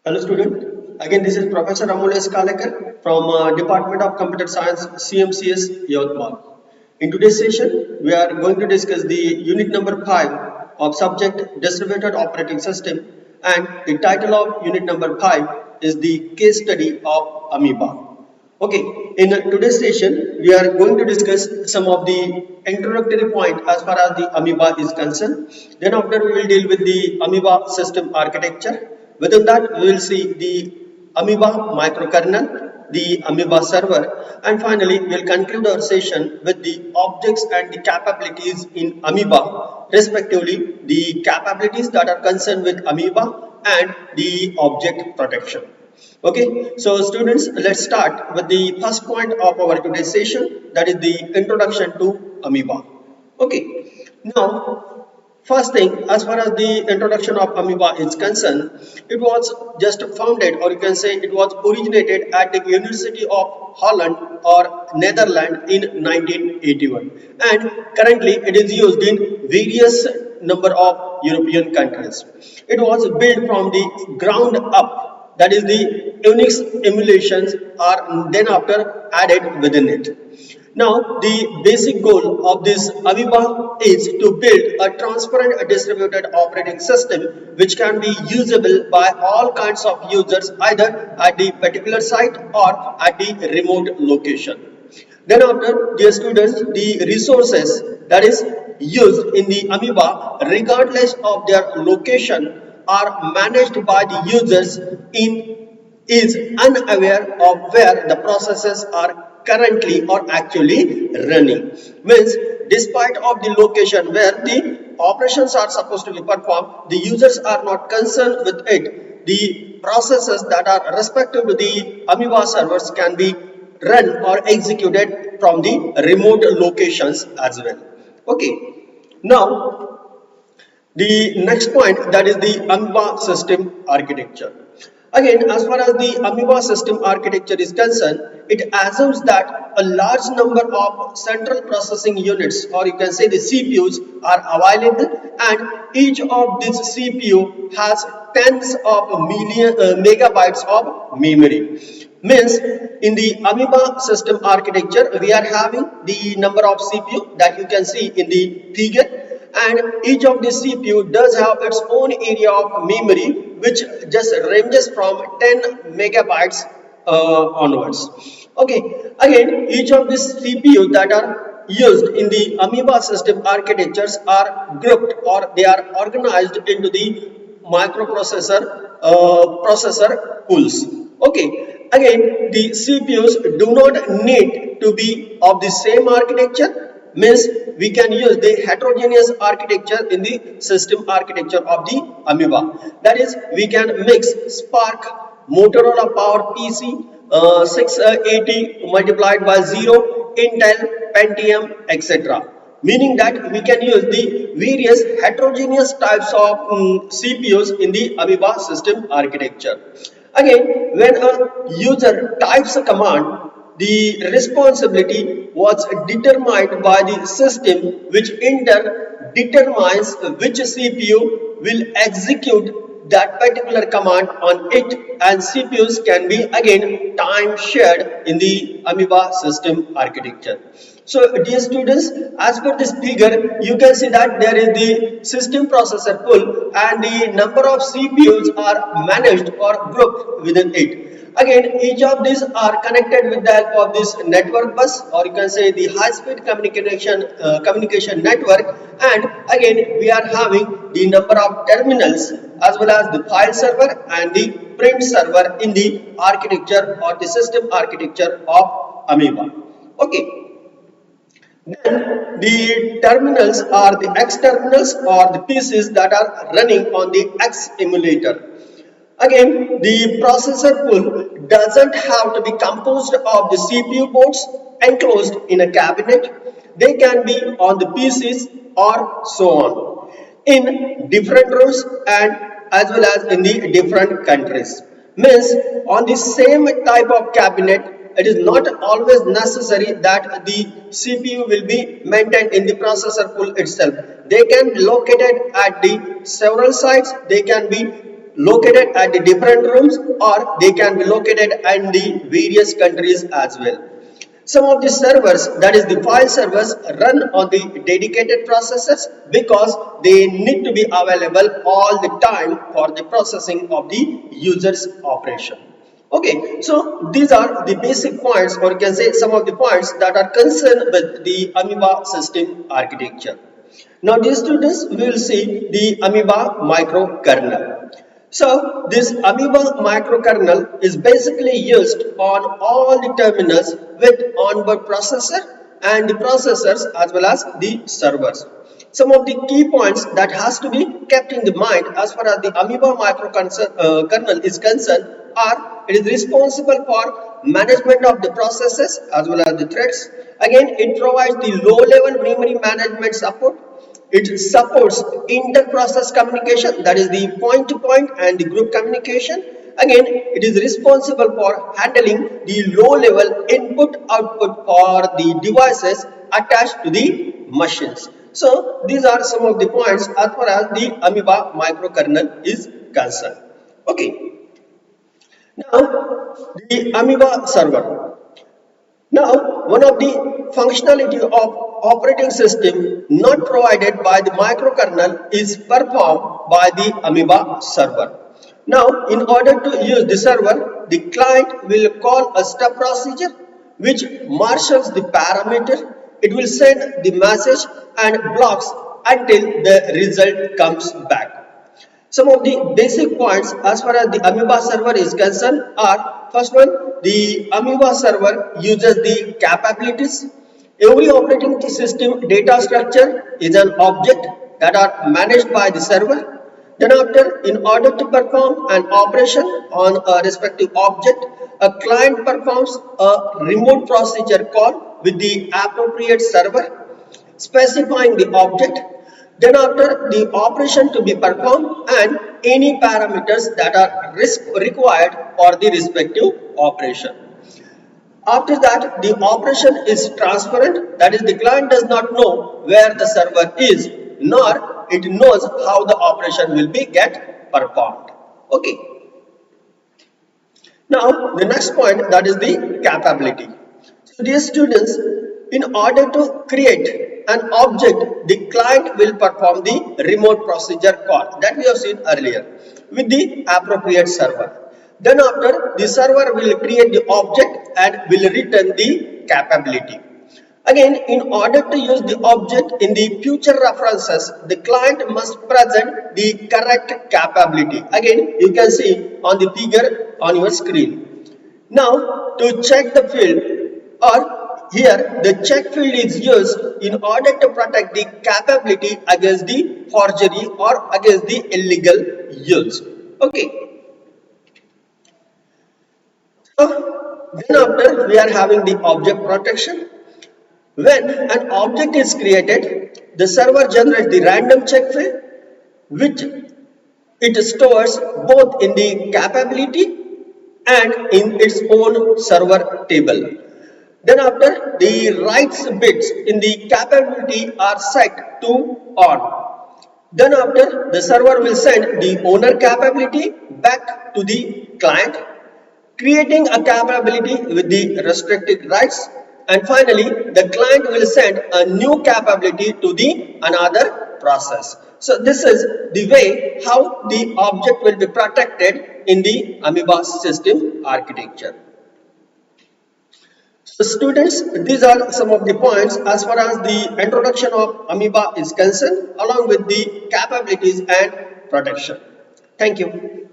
Hello student, again this is Professor Amol S. Kalekar from Department of Computer Science CMCS Yodhbal. In today's session, we are going to discuss the unit number 5 of subject Distributed Operating System, and the title of unit number 5 is the case study of Amoeba. Okay, in today's session, we are going to discuss some of the introductory point as far as the amoeba is concerned. Then after we will deal with the amoeba system architecture. Within that, we will see the amoeba microkernel, the amoeba server, and finally we will conclude our session with the objects and the capabilities in amoeba, respectively the capabilities that are concerned with amoeba and the object protection. Okay, so students, let's start with the first point of our today's session, that is the introduction to amoeba. Okay, now first thing, as far as the introduction of amoeba is concerned, it was just founded, or you can say it was originated at the University of Holland or Netherlands in 1981, and currently it is used in various number of European countries. It was built from the ground up, that is the Unix emulations are then after added within it. Now the basic goal of this amoeba is to build a transparent distributed operating system which can be usable by all kinds of users either at the particular site or at the remote location. Then after, dear students, the resources that is used in the amoeba regardless of their location are managed by the users in is unaware of where the processes are currently or actually running. Means despite of the location where the operations are supposed to be performed, the users are not concerned with it. The processes that are respective to the amoeba servers can be run or executed from the remote locations as well. Okay, now the next point, that is the amoeba system architecture. Again, as far as the amoeba system architecture is concerned, it assumes that a large number of central processing units, or you can say the CPUs, are available, and each of these CPU has tens of megabytes of memory. Means in the amoeba system architecture, we are having the number of CPU that you can see in the figure, and each of the CPU does have its own area of memory which just ranges from 10 megabytes onwards. Okay, again each of these CPU that are used in the amoeba system architectures are grouped, or they are organized into the microprocessor processor pools. Okay, again the CPUs do not need to be of the same architecture. Means we can use the heterogeneous architecture in the system architecture of the amoeba. That is, we can mix Spark, Motorola Power PC, 680 multiplied by 0, Intel, Pentium, etc. Meaning that we can use the various heterogeneous types of CPUs in the amoeba system architecture. Again, when a user types a command, the responsibility was determined by the system, which in turn determines which CPU will execute that particular command on it, and CPUs can be again time shared in the amoeba system architecture. So dear students, as per this figure, you can see that there is the system processor pool and the number of CPUs are managed or grouped within it. Again, each of these are connected with the help of this network bus, or you can say the high-speed communication network. And again, we are having the number of terminals as well as the file server and the print server in the architecture or the system architecture of Amoeba. Okay. Then the terminals are the X terminals or the pieces that are running on the X emulator. Again, the processor pool doesn't have to be composed of the CPU boards enclosed in a cabinet. They can be on the PCs or so on in different rooms and as well as in the different countries. Means on the same type of cabinet, it is not always necessary that the CPU will be maintained in the processor pool itself. They can be located at the several sites. They can be located at the different rooms, or they can be located in the various countries as well. Some of the servers, that is the file servers, run on the dedicated processors because they need to be available all the time for the processing of the user's operation. Okay, so these are the basic points, or you can say some of the points that are concerned with the Amoeba system architecture. Now, dear students, we will see the Amoeba microkernel. So, this Amoeba microkernel is basically used on all the terminals with onboard processor and the processors as well as the servers. Some of the key points that has to be kept in the mind as far as the Amoeba microkernel is concerned are: it is responsible for management of the processes as well as the threads. Again, it provides the low-level memory management support. It supports inter-process communication, that is the point-to-point and the group communication. Again, it is responsible for handling the low-level input-output for the devices attached to the machines. So, these are some of the points as far as the Amoeba microkernel is concerned. Okay, now the Amoeba server. Now, one of the functionality of operating system not provided by the microkernel is performed by the Amoeba server. Now, in order to use the server, the client will call a step procedure which marshals the parameter. It will send the message and blocks until the result comes back. Some of the basic points as far as the Amoeba server is concerned are: first one, the Amoeba server uses the capabilities. Every operating system data structure is an object that are managed by the server. Then after, in order to perform an operation on a respective object, a client performs a remote procedure call with the appropriate server specifying the object. Then after, the operation to be performed and any parameters that are required for the respective operation. After that, the operation is transparent, that is the client does not know where the server is, nor it knows how the operation will be get performed. Okay. Now, the next point, that is the capability. So, dear students, in order to create an object, the client will perform the remote procedure call that we have seen earlier with the appropriate server. Then after, the server will create the object and will return the capability. Again, in order to use the object in the future references, the client must present the correct capability. Again, you can see on the figure on your screen. Now, to check the field, or here the check field is used in order to protect the capability against the forgery or against the illegal use. Okay. Then after, we are having the object protection. When an object is created, the server generates the random check field which it stores both in the capability and in its own server table. Then after, the writes bits in the capability are set to on. Then after, the server will send the owner capability back to the client, creating a capability with the restricted rights, and finally the client will send a new capability to the another process. So this is the way how the object will be protected in the Amoeba system architecture. So students, these are some of the points as far as the introduction of Amoeba is concerned, along with the capabilities and protection. Thank you.